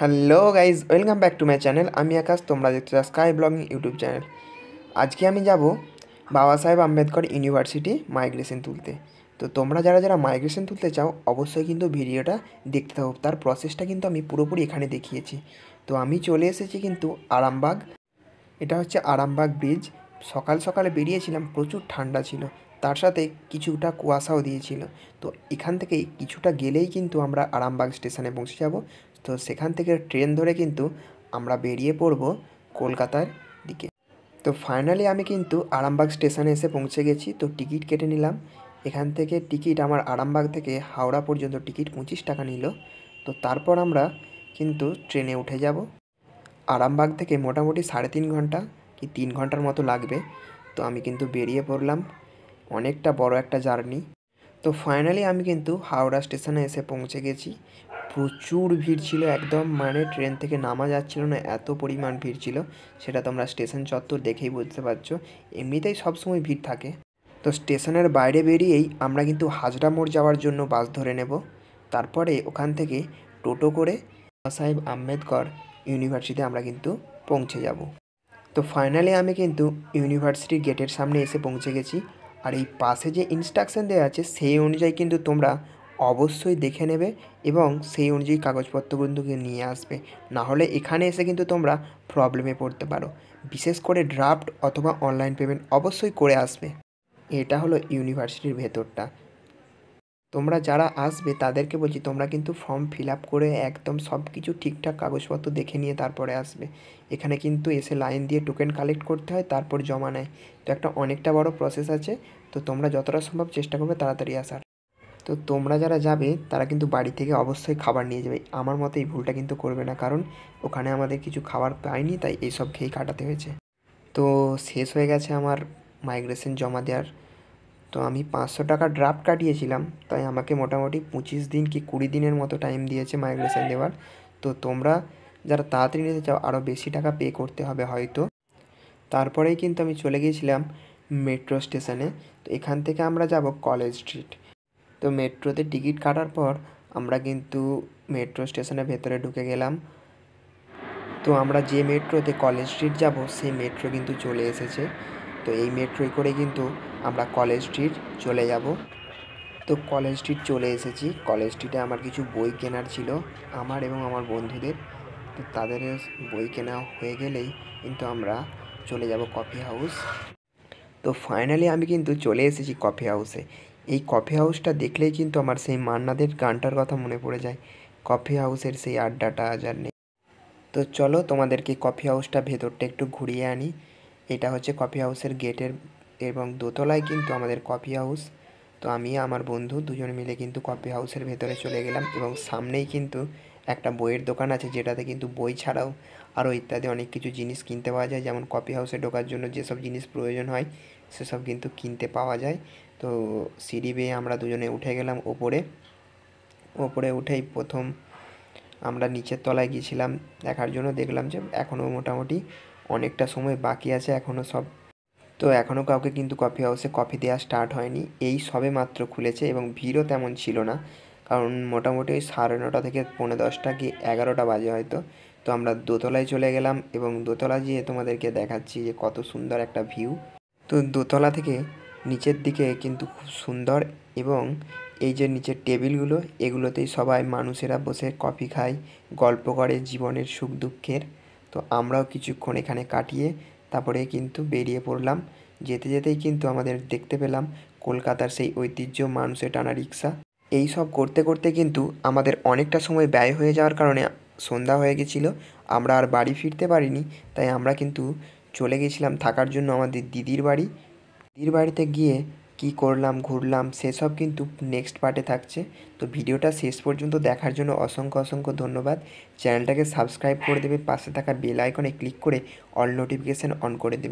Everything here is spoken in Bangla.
Hello guys, welcome back to my channel. আমি আকাশ, তোমরা দেখছো স্কাই ব্লগিং ইউটিউব চ্যানেল। আজকে আমি যাব বাবা সাহেব আম্বেদকর ইউনিভার্সিটি মাইগ্রেশন তুলতে। তো তোমরা যারা যারা মাইগ্রেশন তুলতে চাও অবশ্যই কিন্তু ভিডিওটা দেখতে থাকো। তার প্রসেসটা কিন্তু আমি পুরোপুরি এখানে দেখিয়েছি। তো আমি চলে এসেছি কিন্তু আরামবাগ। এটা হচ্ছে আরামবাগ ব্রিজ। সকাল সকালে বেরিয়েছিলাম, প্রচুর ঠান্ডা ছিল, তার সাথে কিছুটা কুয়াশাও দিয়েছিল। তো এখান থেকে কিছুটা গেলেই কিন্তু আমরা আরামবাগ স্টেশনে পৌঁছে যাব। তো সেখান থেকে ট্রেন ধরে কিন্তু আমরা বেরিয়ে পড়ব কলকাতার দিকে। তো ফাইনালি আমি কিন্তু আরামবাগ স্টেশনে এসে পৌঁছে গেছি। তো টিকিট কেটে নিলাম। এখান থেকে টিকিট আমার আরামবাগ থেকে হাওড়া পর্যন্ত টিকিট 25 টাকা নিল। তো তারপর আমরা কিন্তু ট্রেনে উঠে যাব। আরামবাগ থেকে মোটামুটি 3.5 ঘন্টা কি 3 ঘন্টার মতো লাগবে। তো আমি কিন্তু বেরিয়ে পড়লাম, অনেকটা বড় একটা জার্নি। তো ফাইনালি আমি কিন্তু হাওড়া স্টেশনে এসে পৌঁছে গেছি। প্রচুর ভিড় ছিল একদম, মানে ট্রেন থেকে নামা যাচ্ছিল না, এত পরিমাণ ভিড় ছিল। সেটা তোমরা স্টেশন চত্বর দেখেই বুঝতে পারছো, এমনিতেই সবসময় ভিড় থাকে। তো স্টেশনের বাইরে বেরিয়েই আমরা কিন্তু হাজরা মোড় যাওয়ার জন্য বাস ধরে নেব। তারপরে ওখান থেকে টোটো করে বাবা সাহেব আম্বেদকর ইউনিভার্সিটিতে আমরা কিন্তু পৌঁছে যাব। তো ফাইনালি আমি কিন্তু ইউনিভার্সিটির গেটের সামনে এসে পৌঁছে গেছি। আর এই পাশে যে ইনস্ট্রাকশন দেওয়া আছে সেই অনুযায়ী কিন্তু তোমরা অবশ্যই দেখে নেবে এবং সেই অনুযায়ী কাগজপত্র কিন্তু নিয়ে আসবে। না হলে এখানে এসে কিন্তু তোমরা প্রবলেমে পড়তে পারো। বিশেষ করে ড্রাফট অথবা অনলাইন পেমেন্ট অবশ্যই করে আসবে। এটা হলো ইউনিভার্সিটির ভেতরটা। তোমরা যারা আসবে তাদেরকে বলছি, তোমরা কিন্তু ফর্ম ফিল আপ করে একদম সব কিছু ঠিকঠাক কাগজপত্র দেখে নিয়ে তারপরে আসবে। এখানে কিন্তু এসে লাইন দিয়ে টোকেন কালেক্ট করতে হয়, তারপর জমা নেয়। তো একটা অনেকটা বড় প্রসেস আছে। তো তোমরা যতটা সম্ভব চেষ্টা করবে তাড়াতাড়ি আসার। তো তোমরা যারা যাবে তারা কিন্তু বাড়ি থেকে অবশ্যই খাবার নিয়ে যাবে। আমার মতে এই ভুলটা কিন্তু করবে না, কারণ ওখানে আমাদের কিছু খাবার পাইনি, তাই এইসব খেয়েই কাটাতে হয়েছে। তো শেষ হয়ে গেছে আমার মাইগ্রেশন জমা দেওয়ার। তো আমি 500 টাকা ড্রাফট কাটিয়েছিলাম, তাই আমাকে মোটামুটি 25 দিন কি 20 দিনের মতো টাইম দিয়েছে মাইগ্রেশন দেওয়ার। তো তোমরা যারা তাড়াতাড়ি নিতে চাও আরও বেশি টাকা পে করতে হবে হয়তো। তারপরেই কিন্তু আমি চলে গিয়েছিলাম মেট্রো স্টেশনে। তো এখান থেকে আমরা যাব কলেজ স্ট্রিট। তো মেট্রোতে টিকিট কাটার পর আমরা কিন্তু মেট্রো স্টেশনের ভেতরে ঢুকে গেলাম। তো আমরা যে মেট্রোতে কলেজ স্ট্রিট যাব সেই মেট্রো কিন্তু চলে এসেছে। তো এই মেট্রোয় করে কিন্তু আমরা কলেজ স্ট্রিট চলে যাব। তো কলেজ স্ট্রিট চলে এসেছি। কলেজ স্ট্রিটে আমার কিছু বই কেনার ছিল, আমার এবং আমার বন্ধুদের। তো তাদের বই কেনা হয়ে গেলেই কিন্তু আমরা চলে যাব কফি হাউস। তো ফাইনালি আমি কিন্তু চলে এসেছি কফি হাউসে। এই কফি হাউসটা দেখলেই কিন্তু আমার সেই মান্নাদের গানটার কথা মনে পড়ে যায়, কফি হাউসের সেই আড্ডাটা আজ আর নেই। তো চলো তোমাদেরকে কফি হাউসটা ভেতরটা একটু ঘুরিয়ে আনি। এটা হচ্ছে কফি হাউসের গেটের এবং দোতলায় কিন্তু আমাদের কফি হাউস। তো আমি আমার বন্ধু দুজনে মিলে কিন্তু কফি হাউসের ভেতরে চলে গেলাম এবং সামনেই কিন্তু একটা বইয়ের দোকান আছে, যেটাতে কিন্তু বই ছাড়াও আরও ইত্যাদি অনেক কিছু জিনিস কিনতে পাওয়া যায়। যেমন কফি হাউসে ঢোকার জন্য যেসব জিনিস প্রয়োজন হয় সেসব কিন্তু কিনতে পাওয়া যায়। তো সিঁড়ি বেয়ে আমরা দুজনে উঠে গেলাম ওপরে। ওপরে উঠেই প্রথম আমরা নিচের তলায় গিয়েছিলাম দেখার জন্য। দেখলাম যে এখনও মোটামুটি অনেকটা সময় বাকি আছে, এখনও এখনও কাউকে কিন্তু কফি হাউসে কফি দেওয়া স্টার্ট হয়নি, এই সবে মাত্র খুলেছে এবং ভিড়ও তেমন ছিল না, কারণ মোটামুটি ওই 9:30 থেকে 10:45 কি 11টা বাজে হয়তো। তো আমরা দোতলায় চলে গেলাম এবং দোতলা গিয়ে তোমাদেরকে দেখাচ্ছি যে কত সুন্দর একটা ভিউ। তো দোতলা থেকে নিচের দিকে কিন্তু খুব সুন্দর, এবং এই যে নিচের টেবিলগুলো এগুলোতেই সবাই মানুষেরা বসে কফি খায়, গল্প করে জীবনের সুখ দুঃখের। তো আমরাও কিছুক্ষণ এখানে কাটিয়ে তারপরে কিন্তু বেরিয়ে পড়লাম। যেতে যেতেই কিন্তু আমাদের দেখতে পেলাম কলকাতার সেই ঐতিহ্য মানুষে টানা রিক্সা। এই সব করতে করতে কিন্তু আমাদের অনেকটা সময় ব্যয় হয়ে যাওয়ার কারণে সন্ধ্যা হয়ে গেছিলো, আমরা আর বাড়ি ফিরতে পারিনি। তাই আমরা কিন্তু চলে গেছিলাম থাকার জন্য আমাদের দিদির বাড়ি। দিদির বাড়িতে গিয়ে কি করলাম ঘুরলাম সেসব কিন্তু নেক্সট পার্টে থাকছে। তো ভিডিওটা শেষ পর্যন্ত দেখার জন্য অসংখ্য অসংখ্য ধন্যবাদ। চ্যানেলটাকে সাবস্ক্রাইব করে দেবে, পাশে থাকা বেল আইকনে ক্লিক করে অল নোটিফিকেশান অন করে দেবে।